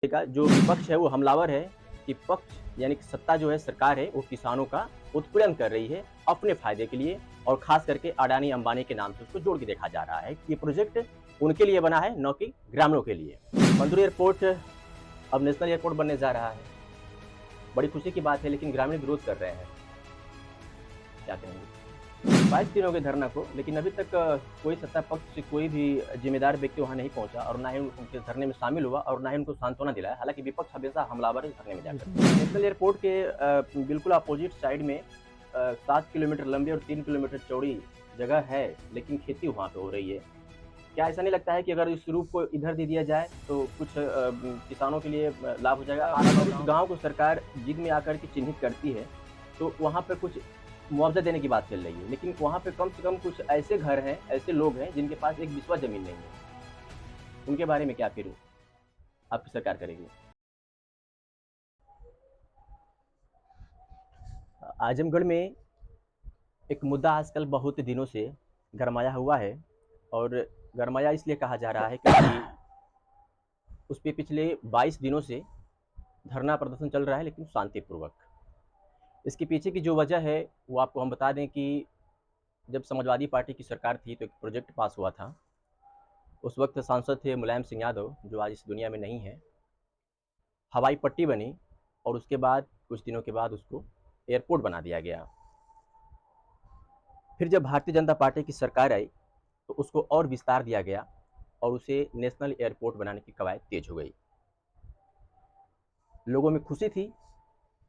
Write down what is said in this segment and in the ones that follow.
का जो विपक्ष है वो हमलावर है कि पक्ष यानी कि सत्ता जो है सरकार है वो किसानों का उत्पीड़न कर रही है अपने फायदे के लिए और खास करके अडानी अंबानी के नाम से उसको जोड़ के देखा जा रहा है कि ये प्रोजेक्ट उनके लिए बना है न कि ग्रामीणों के लिए। मंदुरी एयरपोर्ट अब नेशनल एयरपोर्ट बनने जा रहा है। बड़ी खुशी की बात है, लेकिन ग्रामीण विरोध कर रहे हैं। क्या कहेंगे? 22 दिन हो गए धरना को, लेकिन अभी तक कोई सत्ता पक्ष से कोई भी जिम्मेदार व्यक्ति वहां नहीं पहुंचा और ना ही उनके धरने में शामिल हुआ और ना ही उनको सांत्वना दिलाया। हालांकि विपक्ष हमेशा हमलावर है धरने में जाकर। नेशनल एयरपोर्ट के बिल्कुल अपोजिट साइड में 7 किलोमीटर लंबी और 3 किलोमीटर चौड़ी जगह है, लेकिन खेती वहाँ पे हो रही है। क्या ऐसा नहीं लगता है कि अगर इस रूप को इधर दे दिया जाए तो कुछ किसानों के लिए लाभ हो जाएगा? अगर इस गाँव को सरकार जिद में आकर के चिन्हित करती है तो वहाँ पर कुछ मुआवजा देने की बात चल रही है, लेकिन वहाँ पे कम से कम कुछ ऐसे घर हैं, ऐसे लोग हैं जिनके पास एक बिस्वा जमीन नहीं है। उनके बारे में क्या फिर आपकी सरकार करेगी? आजमगढ़ में एक मुद्दा आजकल बहुत दिनों से गरमाया हुआ है और गरमाया इसलिए कहा जा रहा है क्योंकि उस पे पिछले 22 दिनों से धरना प्रदर्शन चल रहा है, लेकिन शांतिपूर्वक। इसके पीछे की जो वजह है वो आपको हम बता दें कि जब समाजवादी पार्टी की सरकार थी तो एक प्रोजेक्ट पास हुआ था। उस वक्त सांसद थे मुलायम सिंह यादव, जो आज इस दुनिया में नहीं है। हवाई पट्टी बनी और उसके बाद कुछ दिनों के बाद उसको एयरपोर्ट बना दिया गया। फिर जब भारतीय जनता पार्टी की सरकार आई तो उसको और विस्तार दिया गया और उसे नेशनल एयरपोर्ट बनाने की कवायद तेज हो गई। लोगों में खुशी थी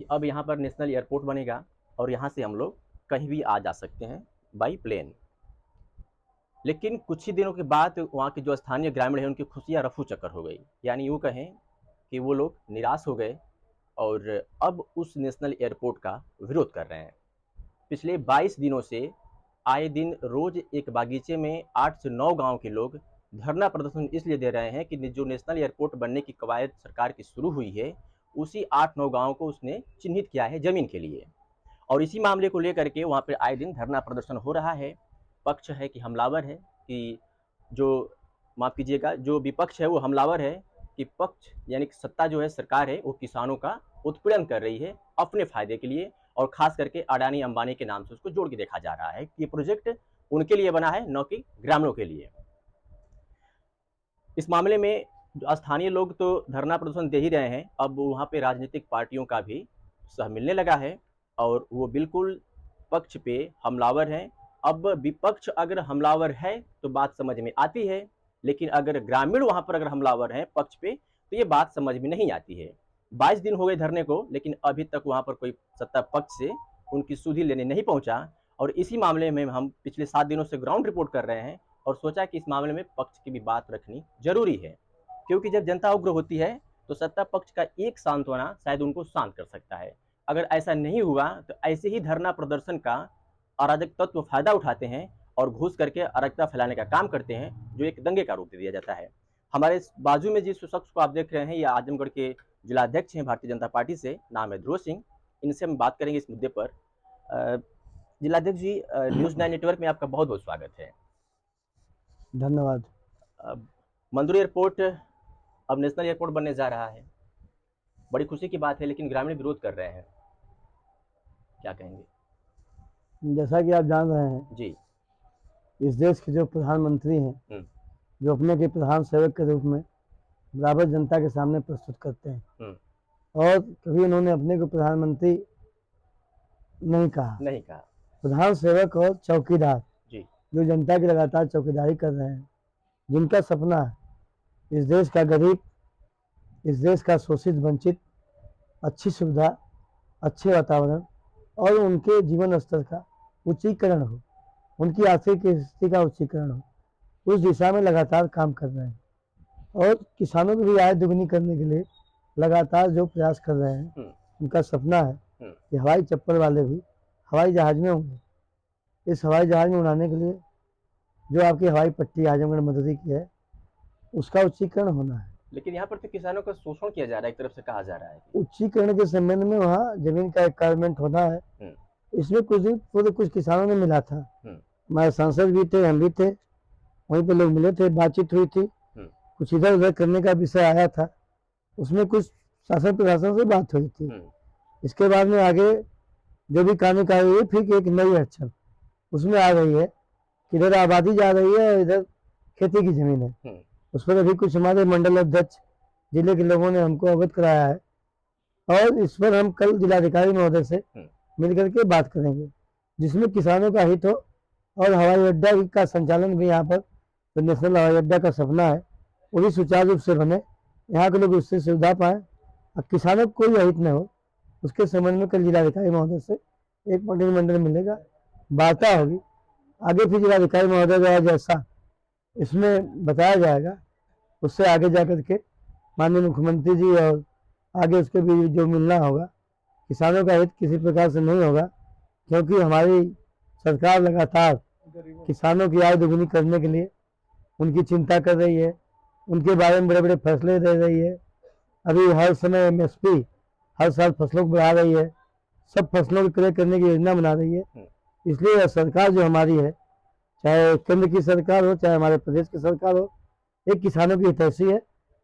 कि अब यहाँ पर नेशनल एयरपोर्ट बनेगा और यहाँ से हम लोग कहीं भी आ जा सकते हैं बाई प्लेन। लेकिन कुछ ही दिनों के बाद वहाँ के जो स्थानीय ग्रामीण हैं उनकी खुशियाँ रफू चक्कर हो गई, यानी यूँ कहें कि वो लोग निराश हो गए और अब उस नेशनल एयरपोर्ट का विरोध कर रहे हैं। पिछले 22 दिनों से आए दिन रोज एक बागीचे में 8 से 9 गाँव के लोग धरना प्रदर्शन इसलिए दे रहे हैं कि जो नेशनल एयरपोर्ट बनने की कवायद सरकार की शुरू हुई है उसी 8-9 गाँव को उसने चिन्हित किया है जमीन के लिए, और इसी मामले को लेकर के वहाँ पर आए दिन धरना प्रदर्शन हो रहा है। पक्ष है कि हमलावर है कि जो माफ़ कीजिएगा जो विपक्ष है वो हमलावर है कि पक्ष यानी कि सत्ता जो है सरकार है वो किसानों का उत्पीड़न कर रही है अपने फायदे के लिए और खास करके अडानी अंबानी के नाम से उसको जोड़ के देखा जा रहा है कि ये प्रोजेक्ट उनके लिए बना है न कि ग्रामीणों के लिए। इस मामले में जो स्थानीय लोग तो धरना प्रदर्शन दे ही रहे हैं, अब वहाँ पे राजनीतिक पार्टियों का भी सह मिलने लगा है और वो बिल्कुल पक्ष पे हमलावर हैं। अब विपक्ष अगर हमलावर है तो बात समझ में आती है, लेकिन अगर ग्रामीण वहाँ पर अगर हमलावर हैं पक्ष पे तो ये बात समझ में नहीं आती है। 22 दिन हो गए धरने को, लेकिन अभी तक वहाँ पर कोई सत्ता पक्ष से उनकी सुधि लेने नहीं पहुँचा और इसी मामले में हम पिछले 7 दिनों से ग्राउंड रिपोर्ट कर रहे हैं और सोचा कि इस मामले में पक्ष की भी बात रखनी जरूरी है, क्योंकि जब जनता उग्र होती है तो सत्ता पक्ष का एक सांत्वना शायद उनको शांत कर सकता है। अगर ऐसा नहीं हुआ तो ऐसे ही धरना प्रदर्शन का अराजक तत्व फायदा उठाते हैं और घुस करके अराजकता फैलाने का काम करते हैं, जो एक दंगे का रूप दे दिया जाता है। हमारे बाजू में जिस शख्स को आप देख रहे हैं ये आजमगढ़ के जिलाध्यक्ष हैं भारतीय जनता पार्टी से, नाम है ध्रुव सिंह। इनसे हम बात करेंगे इस मुद्दे पर। जिलाध्यक्ष जी, न्यूज़ 9 नेटवर्क में आपका बहुत बहुत स्वागत है। धन्यवाद। मंदुरी एयरपोर्ट अब नेशनल एयरपोर्ट बनने जा रहा है। बड़ी खुशी की बात है, लेकिन ग्रामीण विरोध कर रहे हैं। क्या कहेंगे? जैसा कि आप जान रहे हैं जी, इस देश के जो प्रधानमंत्री हैं जो अपने के प्रधान सेवक के रूप में बराबर जनता के सामने प्रस्तुत करते हैं और कभी उन्होंने अपने को प्रधानमंत्री नहीं कहा। प्रधान सेवक और चौकीदार जी, जो जनता की लगातार चौकीदारी कर रहे हैं, जिनका सपना है इस देश का गरीब, इस देश का शोषित वंचित अच्छी सुविधा, अच्छे वातावरण और उनके जीवन स्तर का उच्चीकरण हो, उनकी आर्थिक स्थिति का उच्चीकरण हो, उस दिशा में लगातार काम कर रहे हैं और किसानों की भी आय दुगनी करने के लिए लगातार जो प्रयास कर रहे हैं। उनका सपना है कि हवाई चप्पल वाले भी हवाई जहाज में होंगे। इस हवाई जहाज में उड़ाने के लिए जो आपकी हवाई पट्टी आजमगढ़ मदुरी की है उसका उच्चीकरण होना है। लेकिन यहाँ पर तो किसानों का शोषण किया जा रहा है, एक तरफ से कहा जा रहा है। उच्चीकरण के संबंध में वहाँ जमीन का रिक्वायरमेंट होना है। इसमें कुछ दिन पूर्व कुछ किसानों ने मिला था, हमारे सांसद भी थे, हम भी थे, वहीं पे लोग मिले थे, बातचीत हुई थी, कुछ इधर उधर करने का विषय आया था उसमें कुछ शासन प्रशासन से बात हुई थी। हम्म, इसके बाद में आगे जो भी कानून कार्रवाई हुई, फिर एक नई अड़चन उसमें आ गई है कि इधर आबादी जा रही है और इधर खेती की जमीन है। हम्म, उस पर अभी कुछ हमारे मंडल अध्यक्ष जिले के लोगों ने हमको अवगत कराया है, और इस पर हम कल जिलाधिकारी महोदय से मिलकर के बात करेंगे, जिसमें किसानों का हित हो और हवाई अड्डा का संचालन भी यहाँ पर तो नेशनल हवाई अड्डा का सपना है वो भी सुचारू रूप से बने, यहाँ के लोग उससे सुविधा पाएँ और किसानों को कोई अहित न हो। उसके संबंध में कल जिलाधिकारी महोदय से एक मंडल मिलेगा, वार्ता होगी, आगे फिर जिलाधिकारी महोदय द्वारा जैसा इसमें बताया जाएगा उससे आगे जा कर के माननीय मुख्यमंत्री जी और आगे उसके भी जो मिलना होगा, किसानों का हित किसी प्रकार से नहीं होगा, क्योंकि हमारी सरकार लगातार किसानों की आय दोगुनी करने के लिए उनकी चिंता कर रही है, उनके बारे में बड़े बड़े फैसले दे रही है। अभी हर समय एमएसपी हर साल फसलों को बढ़ा रही है, सब फसलों को क्रय करने की योजना बना रही है। इसलिए सरकार जो हमारी है, चाहे केंद्र की सरकार हो चाहे हमारे प्रदेश की सरकार हो, एक किसानों की हितैषी है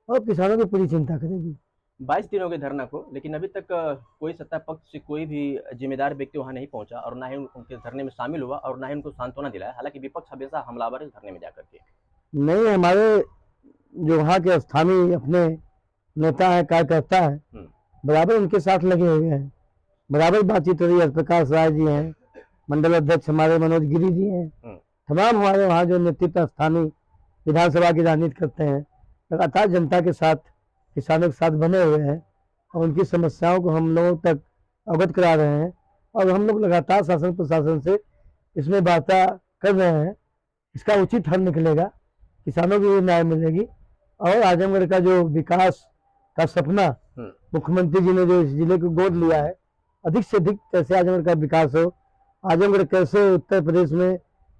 और किसानों की पूरी चिंता करेगी। 22 दिन हो गए धरना को, लेकिन अभी तक कोई सत्ता पक्ष से कोई भी जिम्मेदार व्यक्ति वहां नहीं पहुंचा और ना ही उनके धरने में शामिल हुआ और ना ही उनको सांत्वना दिलाया। हालांकि विपक्ष हमेशा हमलावर है धरने में जाकर के। नहीं, हमारे जो वहाँ के स्थानीय अपने नेता है, कार्यकर्ता है, बराबर उनके साथ लगे हुए हैं, बराबर बातचीत हो रही है। प्रकाश राय जी हैं, मंडल अध्यक्ष हमारे मनोज गिरी जी हैं, तमाम हमारे वहाँ जो नेतृत्व स्थानीय विधानसभा की राजनीति करते हैं, लगातार जनता के साथ किसानों के साथ बने हुए हैं और उनकी समस्याओं को हम लोगों तक अवगत करा रहे हैं। और हम लोग लगातार शासन प्रशासन से इसमें वार्ता कर रहे हैं, इसका उचित हल निकलेगा, किसानों को भी न्याय मिलेगी और आजमगढ़ का जो विकास का सपना मुख्यमंत्री जी ने जो इस जिले को गोद लिया है, अधिक से अधिक कैसे आजमगढ़ का विकास हो, आजमगढ़ कैसे उत्तर प्रदेश में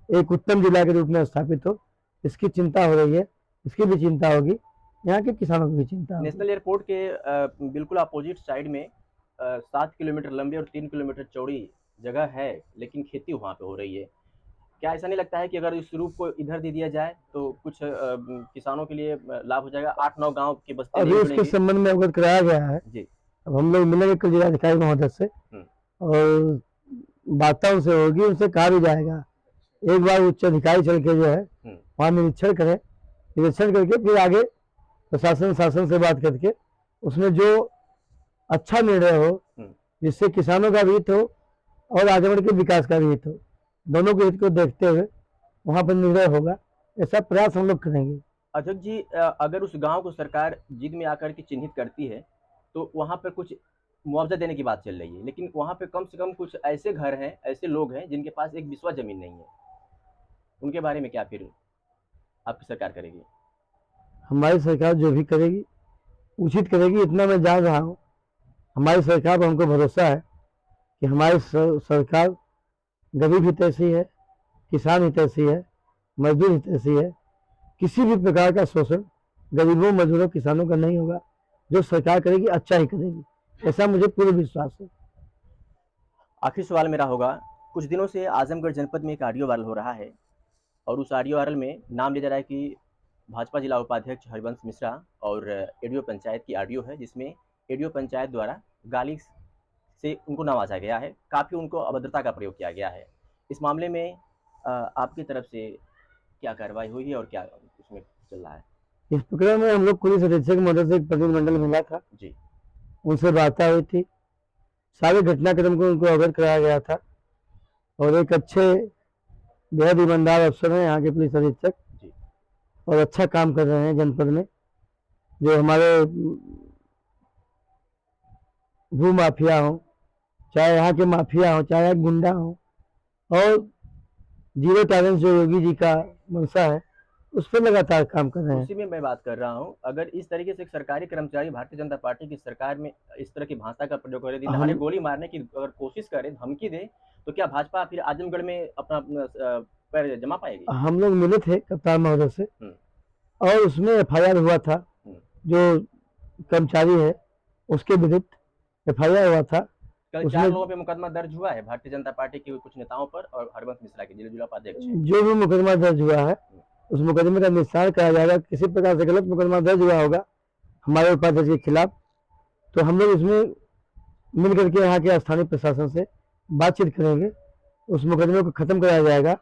एक उत्तम जिला के रूप में स्थापित हो, इसकी चिंता हो रही है, इसकी भी चिंता होगी, यहाँ के किसानों की भी चिंता होगी। नेशनल एयरपोर्ट के बिल्कुल अपोजिट साइड में 7 किलोमीटर लंबी और 3 किलोमीटर चौड़ी जगह है, लेकिन खेती वहाँ पे हो रही है। क्या ऐसा नहीं लगता है कि अगर इस रूप को इधर दे दिया जाए तो कुछ किसानों के लिए लाभ हो जाएगा? 8-9 गांव की बस्ती अभी उसके संबंध में अवगत कराया गया है जी। अब हम लोग मिलेंगे कल जिलाधिकारी महोदय से और वार्ता उनसे होगी, उनसे कहा भी जाएगा एक बार उच्च अधिकारी चल के जो है वहाँ निरीक्षण करें, निरीक्षण करके फिर आगे प्रशासन शासन से बात करके उसमें जो अच्छा निर्णय हो जिससे किसानों का भी हित हो और आजमगढ़ के विकास का भी हित हो, दोनों के हित को देखते हुए वहाँ पर निर्णय होगा, ऐसा प्रयास हम लोग करेंगे। अध्यक्ष जी, अगर उस गांव को सरकार जिद में आकर के चिन्हित करती है तो वहाँ पर कुछ मुआवजा देने की बात चल रही है, लेकिन वहाँ पे कम से कम कुछ ऐसे घर हैं, ऐसे लोग हैं जिनके पास एक बिस्वा जमीन नहीं है, उनके बारे में क्या फिर आपकी सरकार करेगी? हमारी सरकार जो भी करेगी उचित करेगी, इतना मैं जान रहा हूँ। हमारी सरकार पर हमको भरोसा है कि हमारी सरकार गरीब हितैषी है, किसान हितैषी है, मजदूर हितैषी है, किसी भी प्रकार का शोषण गरीबों मजदूरों किसानों का नहीं होगा। जो सरकार करेगी अच्छा ही करेगी, ऐसा मुझे पूरा विश्वास है। आखिरी सवाल मेरा होगा, कुछ दिनों से आजमगढ़ जनपद में एक ऑडियो वायरल हो रहा है और उस ऑडियो वायरल में नाम लिया जा रहा है कि भाजपा जिला उपाध्यक्ष हरिवंश मिश्रा और एडीओ पंचायत की ऑडियो है, जिसमें एडीओ पंचायत द्वारा गाली से उनको नवाजा गया है, काफ़ी उनको अभद्रता का प्रयोग किया गया है। इस मामले में आपकी तरफ से क्या कार्रवाई हुई है और क्या उसमें चल रहा है? इस प्रकरण में हम लोग पुलिस अधीक्षक महोदय से एक प्रतिनिधिमंडल मिला था जी, उनसे वार्ता हुई थी, सारे घटनाक्रम को उनको अवगत कराया गया था और एक अच्छे बेहद ईमानदार अफसर हैं यहाँ के पुलिस अधीक्षक जी और अच्छा काम कर रहे हैं जनपद में। जो हमारे भू माफिया हो, चाहे यहाँ के माफिया हो, चाहे गुंडा हो, और जीरो टॉलरेंस जो योगी जी का मंशा है उस पर लगातार काम कर रहे हैं। उसी में मैं बात कर रहा हूँ, अगर इस तरीके से एक सरकारी कर्मचारी भारतीय जनता पार्टी की सरकार में इस तरह की भाषा का प्रयोग करे, दिन गोली मारने की अगर कोशिश करे, धमकी दे, तो क्या भाजपा फिर आजमगढ़ में अपना पैर जमा पाएगी? हम लोग मिले थे कप्तान महोदय से और उसमें एफआईआर हुआ था, जो कर्मचारी है उसके विरुद्ध एफआईआर हुआ था। कल 4 लोगों पे मुकदमा दर्ज हुआ है भारतीय जनता पार्टी के कुछ नेताओं पर और हरिवंश मिश्रा के जिला उपाध्यक्ष। जो भी मुकदमा दर्ज हुआ है उस मुकदमे का निस्तार कराया जाएगा। किसी प्रकार से गलत मुकदमा दर्ज हुआ होगा हमारे उपाध्यक्ष के खिलाफ, तो हम लोग इसमें मिल करके यहाँ के स्थानीय प्रशासन से बातचीत करेंगे, उस मुकदमे को खत्म कराया जाएगा।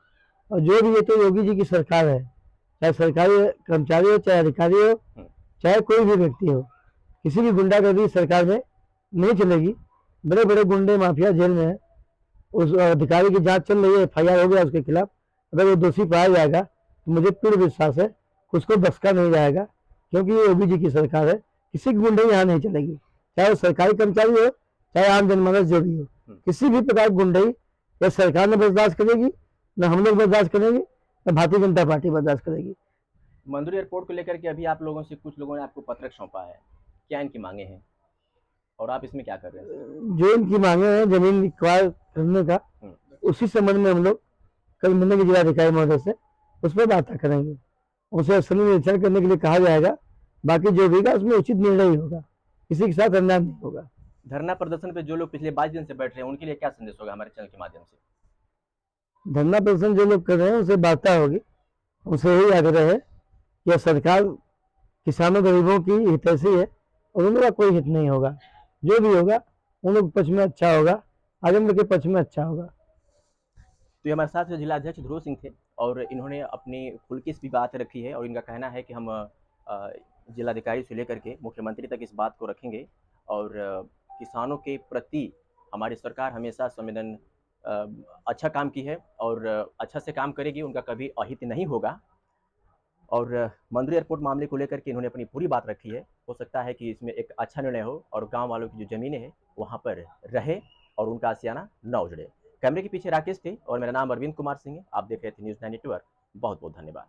और जो भी, ये तो योगी जी की सरकार है, चाहे सरकारी कर्मचारी हो, चाहे अधिकारी हो, चाहे कोई भी व्यक्ति हो, किसी भी गुंडागर्दी सरकार में नहीं चलेगी। बड़े बड़े गुंडे माफिया जेल में है, उस अधिकारी की जांच चल रही है, FIR हो गया उसके खिलाफ। अगर वो दोषी पाया जाएगा तो मुझे पूर्ण विश्वास है कि उसको बख्शा नहीं जाएगा, क्योंकि ये योगी जी की सरकार है। किसी की गुंडे यहाँ नहीं चलेगी, चाहे वो सरकारी कर्मचारी हो, चाहे आम जनमानस जो भी हो। किसी भी प्रकार की गुंडई या सरकार ने बर्दाश्त करेगी, न हम लोग बर्दाश्त करेंगे, न भारतीय जनता पार्टी बर्दाश्त करेगी। मंदुरी एयरपोर्ट को लेकर के अभी आप लोगों से कुछ लोगों ने आपको पत्रक सौंपा है, क्या इनकी मांगे हैं और आप इसमें क्या कर रहे हैं? जो इनकी मांगे हैं जमीन एक्वायर करने का, उसी संबंध में हम लोग कल मिलेंगे जिलाधिकारी महोदय से, उस पर बात करेंगे। उसे स्थलीय निरीक्षण करने के लिए कहा जाएगा। बाकी जो भी उसमें उचित निर्णय ही होगा, किसी के साथ अन्याय नहीं होगा। धरना प्रदर्शन पे जो लोग पिछले 22 दिन से बैठ रहे हैं, उनके लिए क्या संदेश होगा हमारे चैनल के माध्यम से? धरना प्रदर्शन जो लोग कर रहे हैं उनसे वार्ता होगी, उनसे यही आग्रह है कि सरकार किसानों गरीबों की हितैषी है और उन लोगों का कोई हित नहीं होगा। जो भी होगा उन लोग पक्ष में अच्छा होगा, आजमगढ़ के पक्ष में अच्छा होगा। तो ये हमारे साथ जिलाध्यक्ष ध्रुव सिंह थे और इन्होंने अपनी खुल की भी बात रखी है और इनका कहना है कि हम जिलाधिकारी से लेकर के मुख्यमंत्री तक इस बात को रखेंगे और किसानों के प्रति हमारी सरकार हमेशा संवेदन अच्छा काम की है और अच्छा से काम करेगी, उनका कभी अहित नहीं होगा। और मंदुरी एयरपोर्ट मामले को लेकर के इन्होंने अपनी पूरी बात रखी है। हो सकता है कि इसमें एक अच्छा निर्णय हो और गांव वालों की जो ज़मीनें हैं वहां पर रहे और उनका आशियाना न उजड़े। कैमरे के पीछे राकेश थे और मेरा नाम अरविंद कुमार सिंह है। आप देख रहे थे न्यूज़ 9 नेटवर्क। बहुत बहुत धन्यवाद।